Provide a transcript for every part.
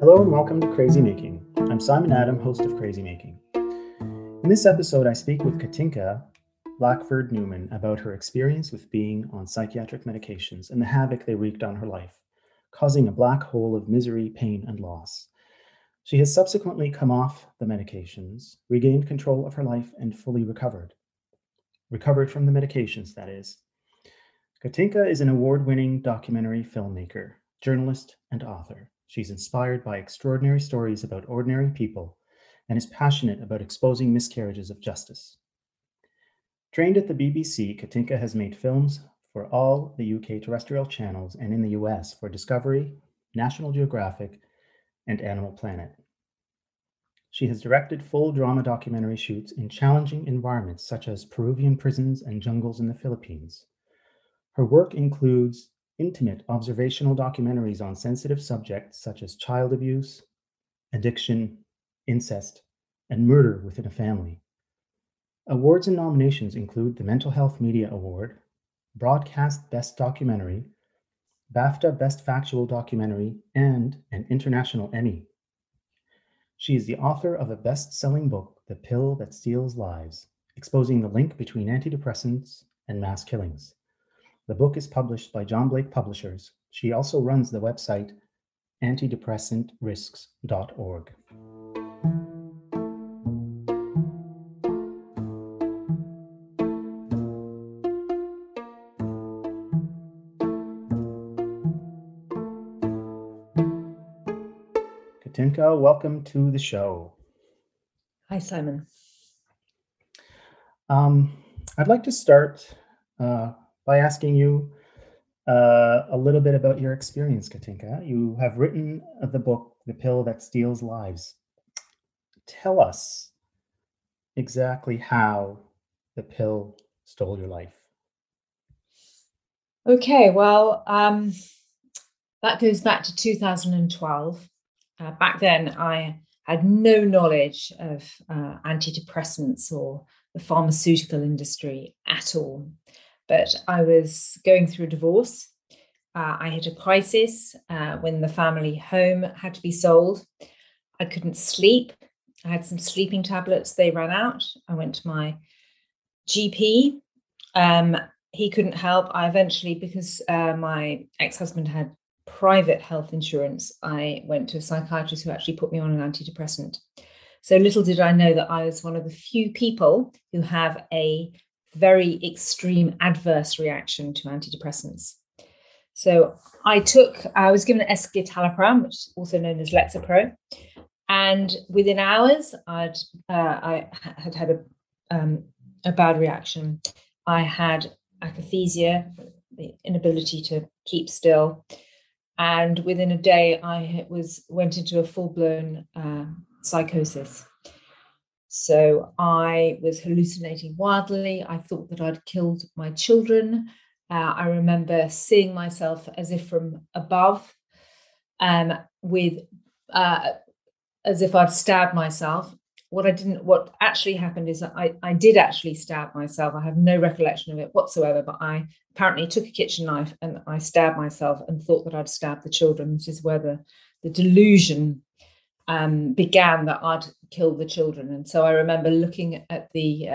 Hello and welcome to Crazy Making. I'm Simon Adam, host of Crazy Making. In this episode, I speak with Katinka Blackford Newman about her experience with being on psychiatric medications and the havoc they wreaked on her life, causing a black hole of misery, pain, and loss. She has subsequently come off the medications, regained control of her life, and fully recovered. Recovered from the medications, that is. Katinka is an award-winning documentary filmmaker, journalist, and author. She's inspired by extraordinary stories about ordinary people and is passionate about exposing miscarriages of justice. Trained at the BBC, Katinka has made films for all the UK terrestrial channels and in the US for Discovery, National Geographic, and Animal Planet. She has directed full drama documentary shoots in challenging environments such as Peruvian prisons and jungles in the Philippines. Her work includes intimate observational documentaries on sensitive subjects such as child abuse, addiction, incest, and murder within a family. Awards and nominations include the Mental Health Media Award, Broadcast Best Documentary, BAFTA Best Factual Documentary, and an International Emmy. She is the author of a best-selling book, The Pill That Steals Lives, exposing the link between antidepressants and mass killings. The book is published by John Blake Publishers. She also runs the website antidepressantrisks.org. Katinka, welcome to the show. Hi, Simon. I'd like to start by asking you a little bit about your experience, Katinka. You have written the book, The Pill That Steals Lives. Tell us exactly how the pill stole your life. Okay, well, that goes back to 2012. Back then, I had no knowledge of antidepressants or the pharmaceutical industry at all. But I was going through a divorce. I hit a crisis when the family home had to be sold. I couldn't sleep. I had some sleeping tablets. They ran out. I went to my GP. He couldn't help. I eventually, because my ex-husband had private health insurance, I went to a psychiatrist who actually put me on an antidepressant. So little did I know that I was one of the few people who have a very extreme adverse reaction to antidepressants. So I was given escitalopram, which is also known as Lexapro, and within hours, I had a bad reaction. I had akathisia, the inability to keep still, and within a day, I went into a full-blown psychosis. So I was hallucinating wildly. I thought that I'd killed my children. I remember seeing myself as if from above, as if I'd stabbed myself. What actually happened is that I did actually stab myself. I have no recollection of it whatsoever, but I apparently took a kitchen knife and I stabbed myself and thought that I'd stabbed the children, which is where the delusion began, that I'd killed the children. And so I remember looking at the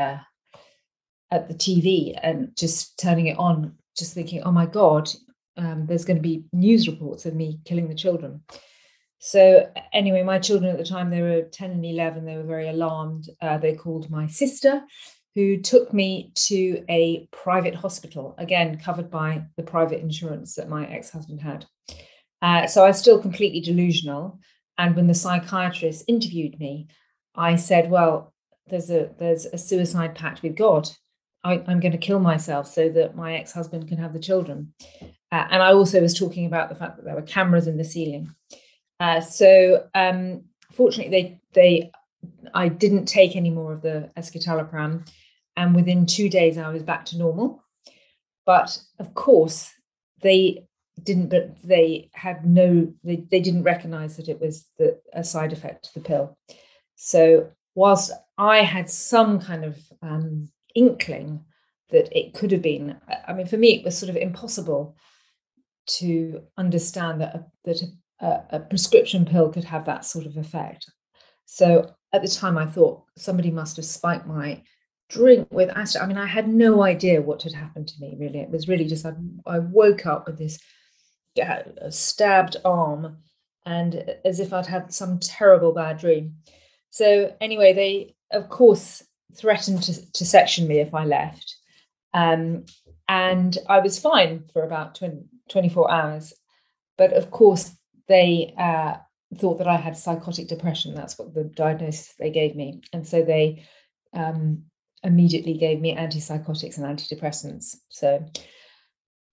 TV and just turning it on, just thinking, oh my God, there's going to be news reports of me killing the children. So anyway, my children at the time, they were 10 and 11. They were very alarmed. They called my sister, who took me to a private hospital, again, covered by the private insurance that my ex-husband had. So I was still completely delusional. And when the psychiatrist interviewed me, I said, well, there's a suicide pact with God. I'm going to kill myself so that my ex-husband can have the children. And I also was talking about the fact that there were cameras in the ceiling. Fortunately, I didn't take any more of the escitalopram, and within 2 days I was back to normal. But of course, they didn't recognize that it was a side effect to the pill. So whilst I had some kind of inkling that it could have been, I mean, for me, it was sort of impossible to understand that a prescription pill could have that sort of effect. So at the time, I thought somebody must have spiked my drink with acid. I mean, I had no idea what had happened to me, really. It was really just, I woke up with this stabbed arm, and as if I'd had some terrible bad dream. So anyway, they, of course, threatened to section me if I left. And I was fine for about 24 hours. But of course, they thought that I had psychotic depression. That's what the diagnosis they gave me. And so they immediately gave me antipsychotics and antidepressants. So,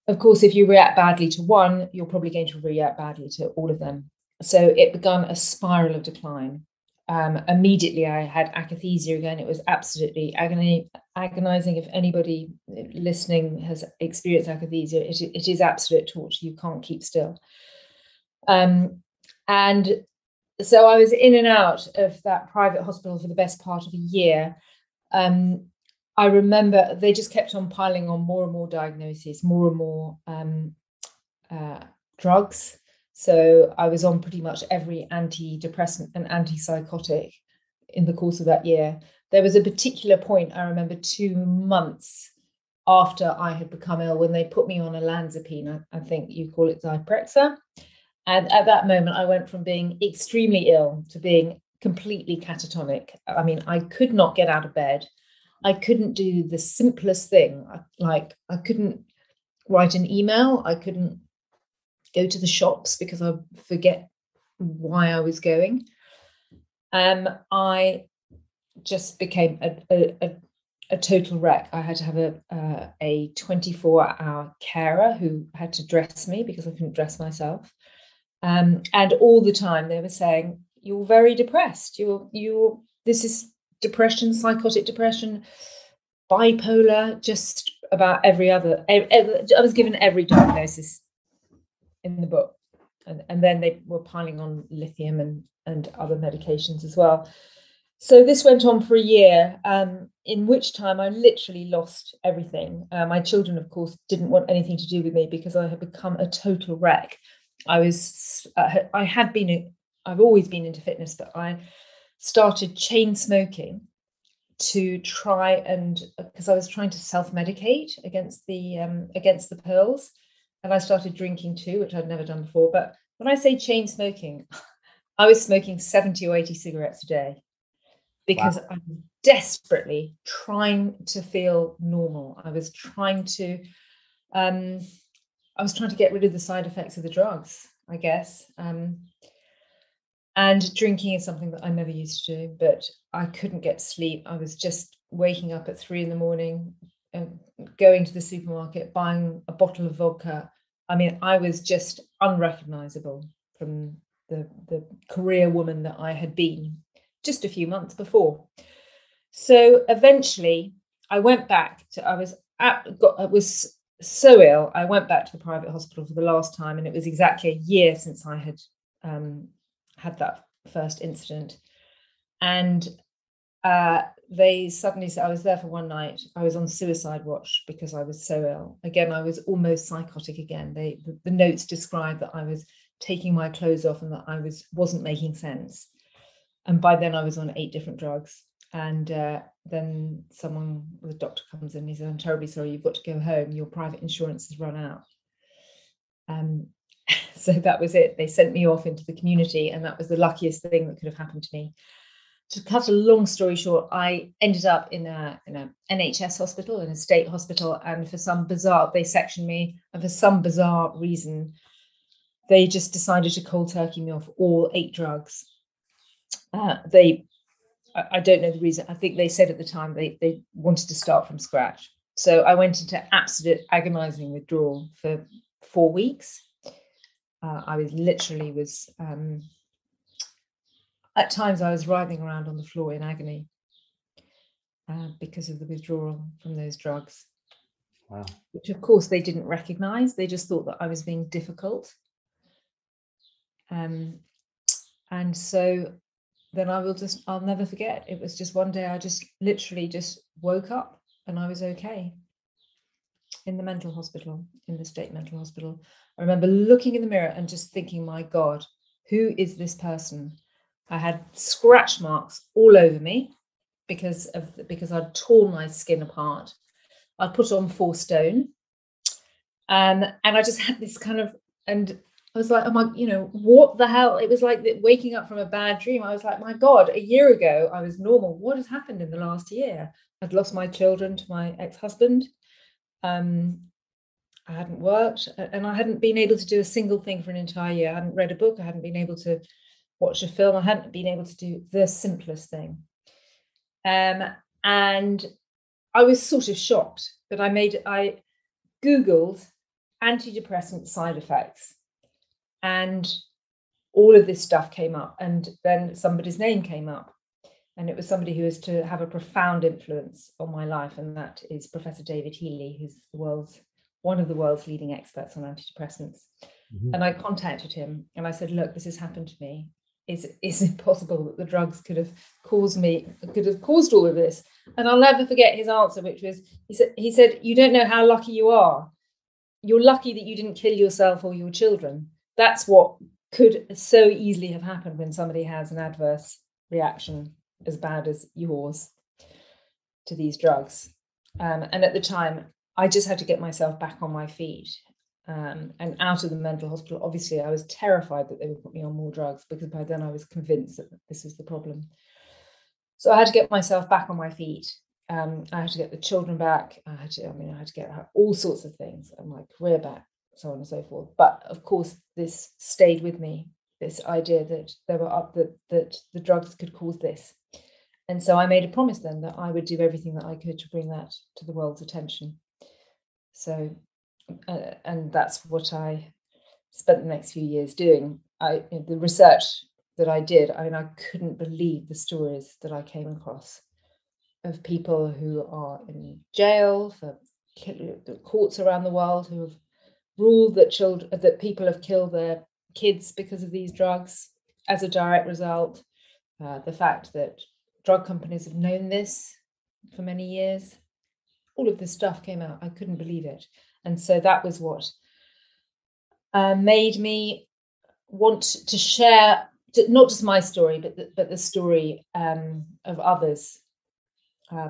of course, if you react badly to one, you're probably going to react badly to all of them. So it began a spiral of decline. Immediately, I had akathisia again. It was absolutely agonizing. If anybody listening has experienced akathisia, it is absolute torture. You can't keep still. And so I was in and out of that private hospital for the best part of a year. I remember they just kept on piling on more and more diagnoses, more and more drugs. So I was on pretty much every antidepressant and antipsychotic in the course of that year. There was a particular point, I remember 2 months after I had become ill, when they put me on olanzapine. I think you call it Zyprexa. And at that moment, I went from being extremely ill to being completely catatonic. I mean, I could not get out of bed. I couldn't do the simplest thing. Like, I couldn't write an email. I couldn't go to the shops because I forget why I was going. I just became a total wreck. I had to have a 24-hour carer who had to dress me because I couldn't dress myself. And all the time they were saying, "You're very depressed. This is depression, psychotic depression, bipolar," just about every other. I was given every diagnosis in the book, and then they were piling on lithium and other medications as well. So this went on for a year, in which time I literally lost everything. My children, of course, didn't want anything to do with me because I had become a total wreck. I've always been into fitness, but I started chain smoking to try and, because I was trying to self-medicate against the pills, and I started drinking too, which I'd never done before. But when I say chain smoking, I was smoking 70 or 80 cigarettes a day because wow. I'm desperately trying to feel normal. I was trying to get rid of the side effects of the drugs, I guess. And drinking is something that I never used to do, but I couldn't get sleep. I was just waking up at 3 a.m, going to the supermarket, buying a bottle of vodka. I mean, I was just unrecognizable from the career woman that I had been just a few months before. So eventually I went back to, I was so ill. I went back to the private hospital for the last time, and it was exactly a year since I had had that first incident. And they suddenly said, I was there for one night. I was on suicide watch because I was so ill. Again, I was almost psychotic again. The notes described that I was taking my clothes off and that I wasn't making sense. And by then I was on 8 different drugs. And then the doctor comes in and he said, "I'm terribly sorry, you've got to go home. Your private insurance has run out." So that was it. They sent me off into the community, and that was the luckiest thing that could have happened to me. To cut a long story short, I ended up in a NHS hospital, in a state hospital, and they sectioned me, and for some bizarre reason, they just decided to cold turkey me off all 8 drugs. I don't know the reason. I think they said at the time they wanted to start from scratch. So I went into absolute agonizing withdrawal for 4 weeks. I was at times I was writhing around on the floor in agony because of the withdrawal from those drugs. Wow. Which of course they didn't recognize. They just thought that I was being difficult. And so then I'll never forget. It was just one day I just literally just woke up and I was okay in the state mental hospital. I remember looking in the mirror and just thinking, my God, who is this person? I had scratch marks all over me because I'd torn my skin apart. I put on 4 stone. And I just had this kind of, and I was like, oh my, what the hell? It was like waking up from a bad dream. I was like, my God, a year ago, I was normal. What has happened in the last year? I'd lost my children to my ex-husband. I hadn't worked, and I hadn't been able to do a single thing for an entire year. I hadn't read a book. I hadn't been able to watch a film. I hadn't been able to do the simplest thing. And I was sort of shocked that I Googled antidepressant side effects, and all of this stuff came up, and then somebody's name came up, and it was somebody who is to have a profound influence on my life, and that is Professor David Healy, who's one of the world's leading experts on antidepressants. Mm-hmm. And I contacted him and I said, look, this has happened to me. Is it possible that the drugs could have caused all of this? And I'll never forget his answer, which was, he said, you don't know how lucky you are. You're lucky that you didn't kill yourself or your children. That's what could so easily have happened when somebody has an adverse reaction as bad as yours to these drugs. And at the time, I just had to get myself back on my feet and out of the mental hospital. Obviously, I was terrified that they would put me on more drugs, because by then I was convinced that this was the problem. So I had to get myself back on my feet. I had to get the children back. I had to get all sorts of things, and my career back, so on and so forth. But of course, this stayed with me, this idea that that the drugs could cause this. And so I made a promise then that I would do everything that I could to bring that to the world's attention. So, and that's what I spent the next few years doing. The research that I did, I couldn't believe the stories that I came across of people who are in jail for courts around the world who have ruled that people have killed their kids because of these drugs as a direct result. The fact that drug companies have known this for many years. All of this stuff came out. I couldn't believe it. And so that was what made me want to share not just my story, but the story of others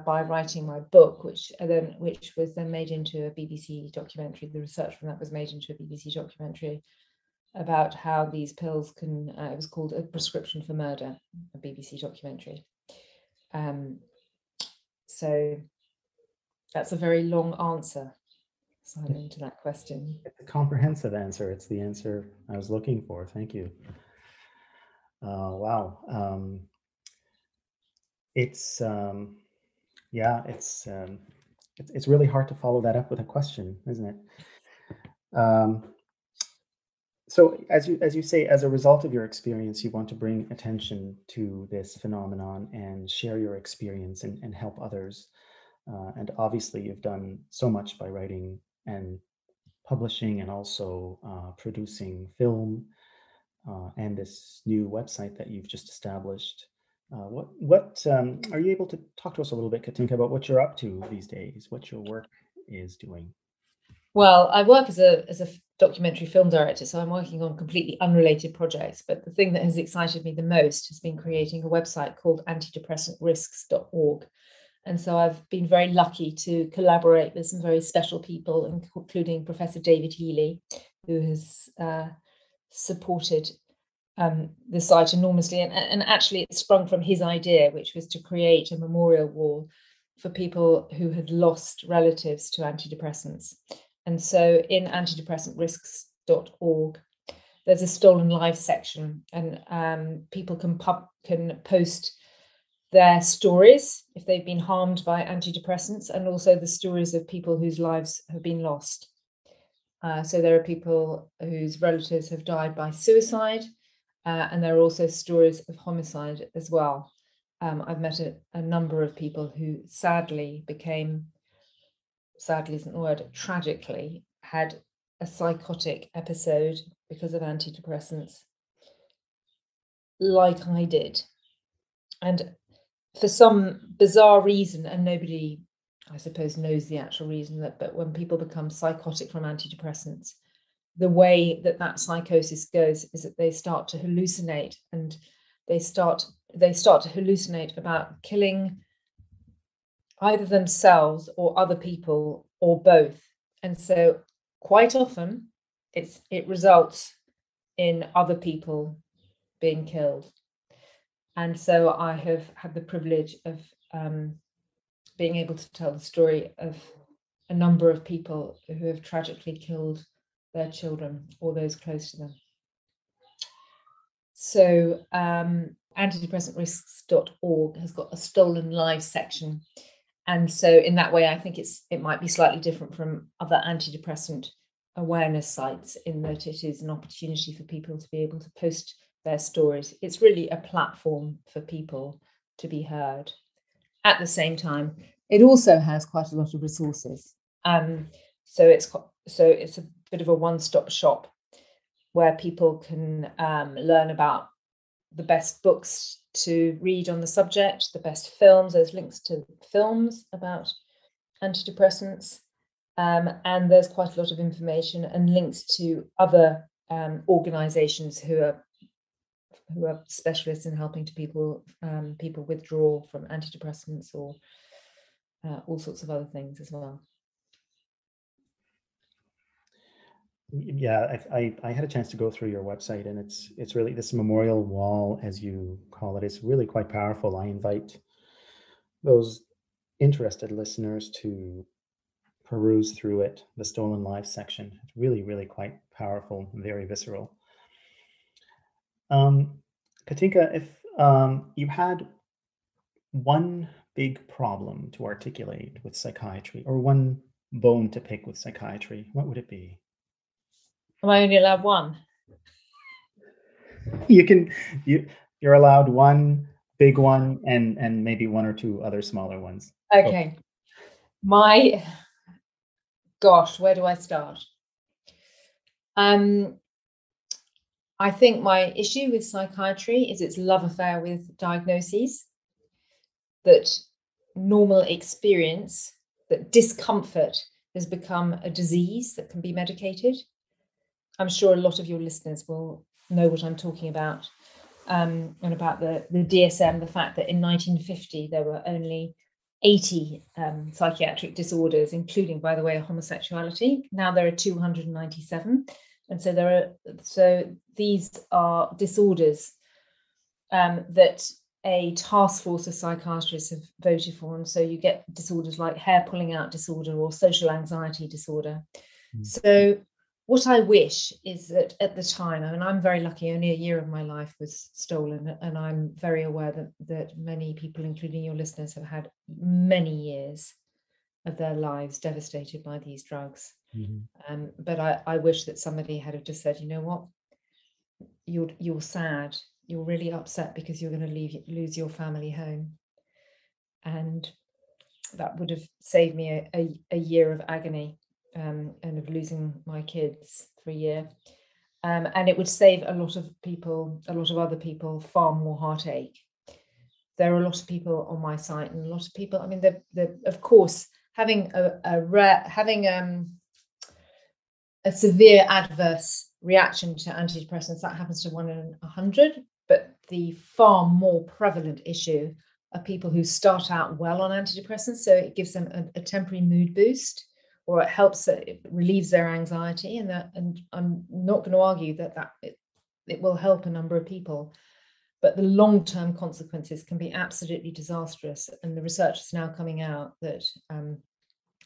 by writing my book, which was then made into a BBC documentary. The research from that was made into a BBC documentary about how these pills can. It was called A Prescription for Murder, a BBC documentary. So that's a very long answer, Simon, to that question. It's a comprehensive answer. It's the answer I was looking for. Thank you. Wow. It's really hard to follow that up with a question, isn't it? So as you say, as a result of your experience, you want to bring attention to this phenomenon and share your experience and help others. And obviously, you've done so much by writing and publishing, and also producing film and this new website that you've just established. What are you able to talk to us a little bit, Katinka, about what you're up to these days, what your work is doing? Well, I work as a documentary film director, so I'm working on completely unrelated projects. But the thing that has excited me the most has been creating a website called antidepressantrisks.org. And so I've been very lucky to collaborate with some very special people, including Professor David Healy, who has supported the site enormously. And actually it sprung from his idea, which was to create a memorial wall for people who had lost relatives to antidepressants. And so in antidepressantrisks.org, there's a stolen lives section, and people can post their stories if they've been harmed by antidepressants, and also the stories of people whose lives have been lost. So there are people whose relatives have died by suicide, and there are also stories of homicide as well. I've met a number of people who sadly isn't the word, tragically had a psychotic episode because of antidepressants, like I did. And for some bizarre reason, and nobody, I suppose, knows the actual reason, but when people become psychotic from antidepressants, the way that psychosis goes is that they start to hallucinate, and they start to hallucinate about killing either themselves or other people or both. And so quite often it results in other people being killed. And so I have had the privilege of being able to tell the story of a number of people who have tragically killed their children or those close to them. So antidepressantrisks.org has got a stolen lives section. And so in that way, I think it might be slightly different from other antidepressant awareness sites, in that it is an opportunity for people to be able to post their stories. It's really a platform for people to be heard. At the same time, it also has quite a lot of resources. So it's a bit of a one-stop shop where people can learn about the best books to read on the subject, the best films. There's links to films about antidepressants, and there's quite a lot of information and links to other organizations who are specialists in helping to people withdraw from antidepressants, or all sorts of other things as well. Yeah, I had a chance to go through your website, and it's really, this memorial wall, as you call it, is really quite powerful. I invite those interested listeners to peruse through it, the Stolen Lives section. It's really, really quite powerful, very visceral. Katinka, if you had one big problem to articulate with psychiatry, or one bone to pick with psychiatry, what would it be? Am I only allowed one? You're allowed one big one and maybe one or two other smaller ones. Okay. Gosh, where do I start? I think my issue with psychiatry is its love affair with diagnoses, that normal experience, that discomfort has become a disease that can be medicated. I'm sure a lot of your listeners will know what I'm talking about, and about the DSM, the fact that in 1950 there were only 80 psychiatric disorders, including, by the way, homosexuality. Now there are 297, and so these are disorders that a task force of psychiatrists have voted for, and so you get disorders like hair pulling out disorder or social anxiety disorder. Mm-hmm. So what I wish is that at the time, I mean, I'm very lucky, only a year of my life was stolen, and I'm very aware that many people, including your listeners, have had many years of their lives devastated by these drugs. Mm-hmm. But I wish that somebody had just said, you know what, you're sad, you're really upset because you're going to lose your family home. And that would have saved me a year of agony. And of losing my kids for a year, and it would save a lot of other people, far more heartache. There are a lot of people on my site, and a lot of people, I mean, of course, having a severe adverse reaction to antidepressants, that happens to 1 in 100, but the far more prevalent issue are people who start out well on antidepressants, so it gives them a temporary mood boost, or it relieves their anxiety, and I'm not going to argue that it will help a number of people, but the long-term consequences can be absolutely disastrous. And the research is now coming out that an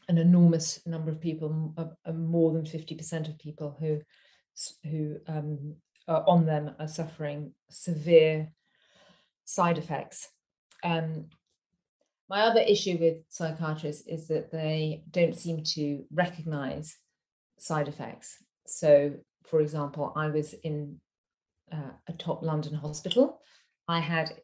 enormous number of people, more than 50% of people who are on them, are suffering severe side effects. My other issue with psychiatrists is that they don't seem to recognize side effects. So, for example, I was in a top London hospital. I had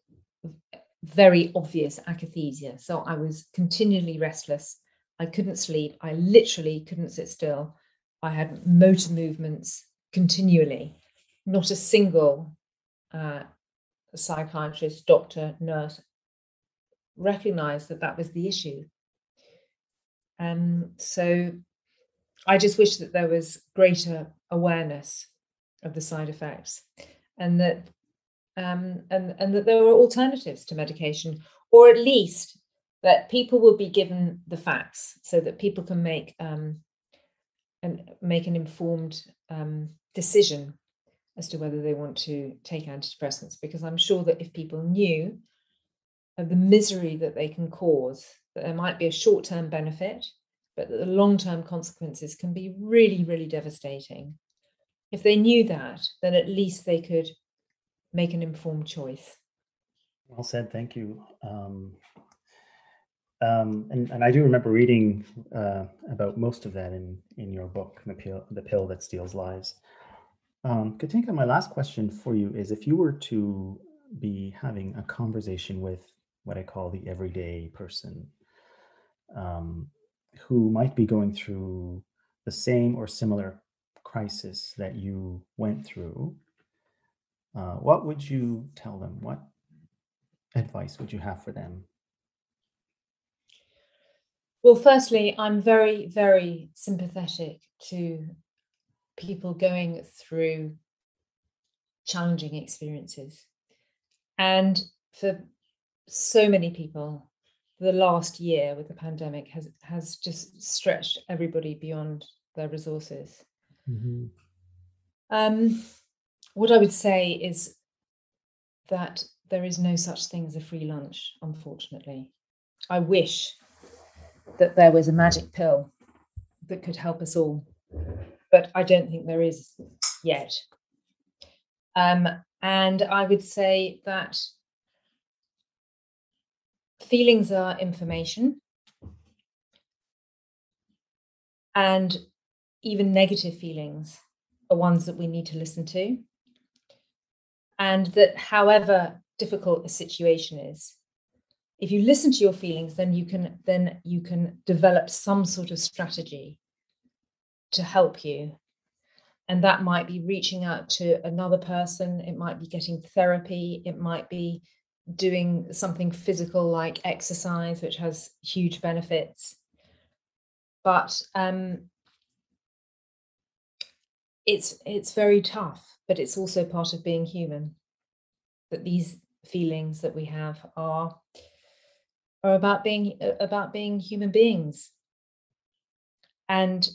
very obvious akathisia. So I was continually restless. I couldn't sleep. I literally couldn't sit still. I had motor movements continually. Not a single psychiatrist, doctor, nurse recognized that was the issue. So I just wish that there was greater awareness of the side effects, and that and that there were alternatives to medication, or at least that people will be given the facts so that people can make an informed decision as to whether they want to take antidepressants. Because I'm sure that if people knew of the misery that they can cause, that there might be a short-term benefit, but that the long-term consequences can be really, really devastating. If they knew that, then at least they could make an informed choice. Well said. Thank you. And I do remember reading about most of that in your book, The Pill That Steals Lives. Katinka, my last question for you is, if you were to be having a conversation with what I call the everyday person, who might be going through the same or similar crisis that you went through, what would you tell them? What advice would you have for them? Well, firstly, I'm very, very sympathetic to people going through challenging experiences. And for so many people, the last year with the pandemic has just stretched everybody beyond their resources. Mm-hmm. What I would say is that there is no such thing as a free lunch, unfortunately. I wish that there was a magic pill that could help us all, but I don't think there is yet. And I would say that feelings are information, and even negative feelings are ones that we need to listen to. And that however difficult a situation is, if you listen to your feelings, then you can develop some sort of strategy to help you. And that might be reaching out to another person, it might be getting therapy, it might be doing something physical like exercise, which has huge benefits. But it's very tough, but it's also part of being human, that these feelings that we have are about being human beings, and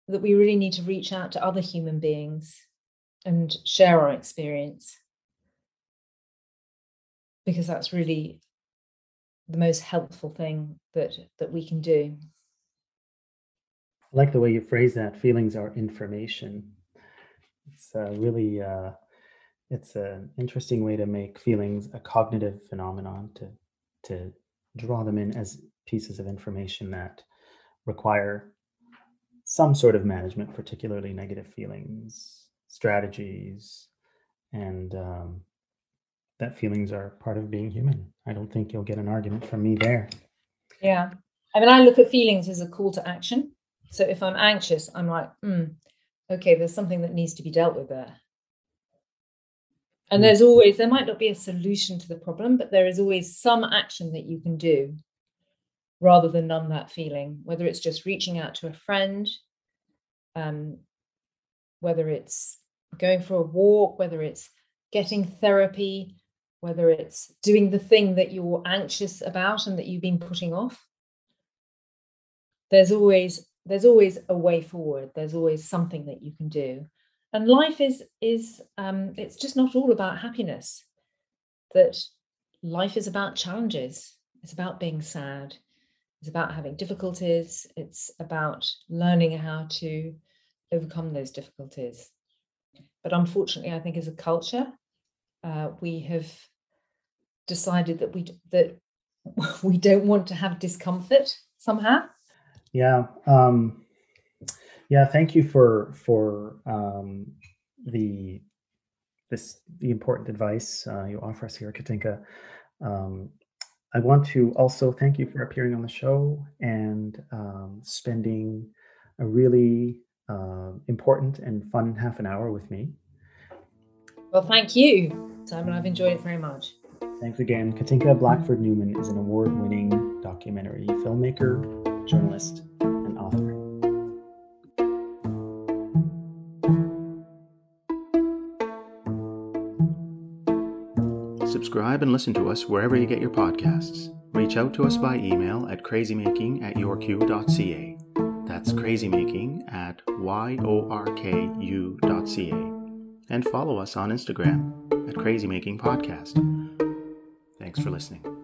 that we really need to reach out to other human beings and share our experience, because that's really the most helpful thing that we can do. I like the way you phrase that. Feelings are information. It's really it's an interesting way to make feelings a cognitive phenomenon, to draw them in as pieces of information that require some sort of management, particularly negative feelings, strategies, and that feelings are part of being human. I don't think you'll get an argument from me there. Yeah. I mean, I look at feelings as a call to action. So if I'm anxious, I'm like, okay, there's something that needs to be dealt with there. And there might not be a solution to the problem, but there is always some action that you can do rather than numb that feeling, whether it's just reaching out to a friend, whether it's going for a walk, whether it's getting therapy, whether it's doing the thing that you're anxious about and that you've been putting off. There's always a way forward. There's always something that you can do. And life is it's just not all about happiness. That life is about challenges. It's about being sad. It's about having difficulties. It's about learning how to overcome those difficulties. But unfortunately, I think as a culture, we have decided that we don't want to have discomfort somehow. Yeah. Yeah. Thank you for the important advice you offer us here, Katinka. I want to also thank you for appearing on the show and spending a really important and fun half an hour with me. Well, thank you, Simon. I've enjoyed it very much. Thanks again. Katinka Blackford Newman is an award-winning documentary filmmaker, journalist, and author. Subscribe and listen to us wherever you get your podcasts. Reach out to us by email at crazymaking@yorku.ca. That's crazymaking@yorku.ca. And follow us on Instagram at crazymakingpodcast. Thanks for listening.